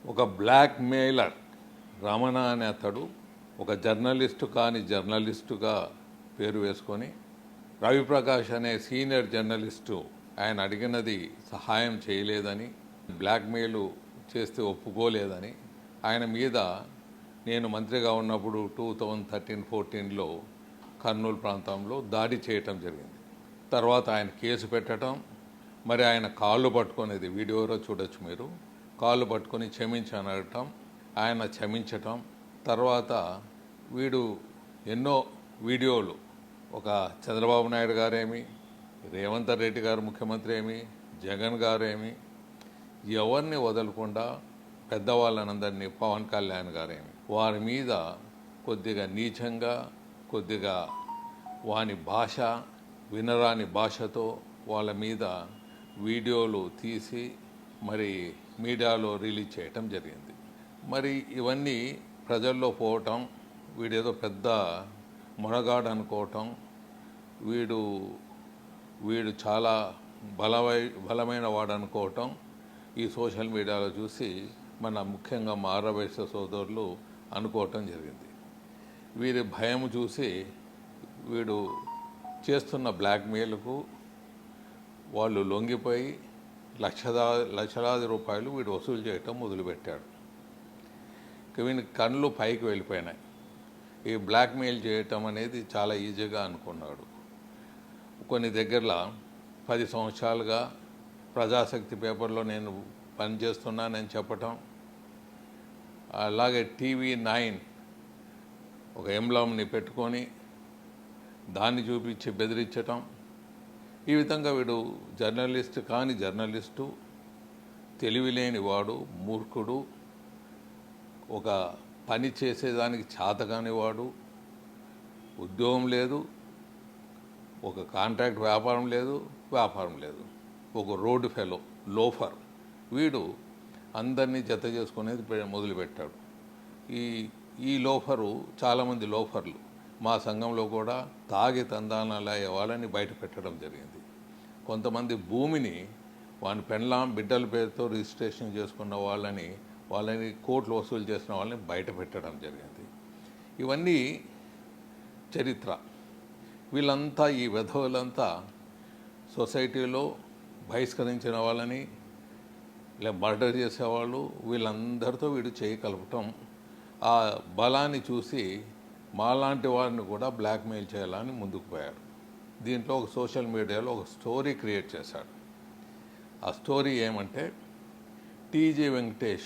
ఒక black mailer Ramana అనే అతడు ఒక జర్నలిస్టు కాని జర్నలిస్టుగా పేరు వేసుకొని రవిప్రకాష్ అనే సీనియర్ జర్నలిస్టు ఆయన అడిగినది సహాయం చేయలేదని, బ్లాక్మెయిల్ చేస్తే ఒప్పుకోలేదని ఆయన మీద నేను మంత్రిగా ఉన్నప్పుడు 2013-14లో కర్నూలు ప్రాంతంలో దాడి చేయటం జరిగింది. తర్వాత ఆయన కేసు పెట్టడం, మరి ఆయన కాళ్ళు పట్టుకునేది వీడియోలో చూడొచ్చు మీరు, కాళ్ళు పట్టుకొని క్షమించనటం, ఆయన క్షమించటం. తర్వాత వీడు ఎన్నో వీడియోలు, ఒక చంద్రబాబు నాయుడు గారేమి, రేవంత్ రెడ్డి గారు ముఖ్యమంత్రి ఏమి, జగన్ గారేమి, ఎవరిని వదలకుండా పెద్దవాళ్ళనందరినీ, పవన్ కళ్యాణ్ గారేమి, వారి మీద కొద్దిగా నీచంగా, కొద్దిగా వాని భాష వినరాని భాషతో వాళ్ళ మీద వీడియోలు తీసి మరి మీడియాలో రిలీజ్ చేయటం జరిగింది. మరి ఇవన్నీ ప్రజల్లో పోవటం, వీడేదో పెద్ద మొనగాడు అనుకోవటం, వీడు చాలా బలమైన వాడు అనుకోవటం ఈ సోషల్ మీడియాలో చూసి మన ముఖ్యంగా మారవయసు సోదరులు అనుకోవటం జరిగింది. వీరి భయం చూసి వీడు చేస్తున్న బ్లాక్మెయిల్కు వాళ్ళు లొంగిపోయి లక్షలాది రూపాయలు వీడు వసూలు చేయటం మొదలుపెట్టాడు. వీని కళ్ళు పైకి వెళ్ళిపోయినాయి. ఈ బ్లాక్మెయిల్ చేయటం అనేది చాలా ఈజీగా అనుకున్నాడు. కొన్ని దగ్గరలో 10 సంవత్సరాలుగా ప్రజాశక్తి పేపర్లో నేను పనిచేస్తున్నానని చెప్పటం, అలాగే TV9 ఒక ఎంబ్లంని పెట్టుకొని దాన్ని చూపించి బెదిరించటం. ఈ విధంగా వీడు జర్నలిస్ట్ కాని జర్నలిస్టు, తెలివిలేని వాడు, మూర్ఖుడు, ఒక పని చేసేదానికి చేతకాని వాడు, ఉద్యోగం లేదు, ఒక కాంట్రాక్ట్ వ్యాపారం లేదు, ఒక రోడ్డు ఫెలో, లోఫర్. వీడు అందరినీ జత చేసుకునేది మొదలుపెట్టాడు. ఈ లోఫరు, చాలామంది లోఫర్లు మా సంఘంలో కూడా తాగి తందానాలు అయ్యే వాళ్ళని బయట పెట్టడం జరిగింది. కొంతమంది భూమిని వాని పెండ్లాం బిడ్డల పేరుతో రిజిస్ట్రేషన్ చేసుకున్న వాళ్ళని కోట్లు వసూలు చేసిన వాళ్ళని బయట పెట్టడం జరిగింది. ఇవన్నీ చరిత్ర. వీళ్ళంతా, ఈ వెధవులంతా సొసైటీలో బహిష్కరించిన వాళ్ళని, ఇలా మర్డర్ చేసేవాళ్ళు, వీళ్ళందరితో వీడు చేయి కలపటం, ఆ బలాన్ని చూసి మాలాంటి వారిని కూడా బ్లాక్మెయిల్ చేయాలని ముందుకు పోయాడు. దీంట్లో ఒక సోషల్ మీడియాలో ఒక స్టోరీ క్రియేట్ చేశాడు. ఆ స్టోరీ ఏమంటే, టీజీ వెంకటేష్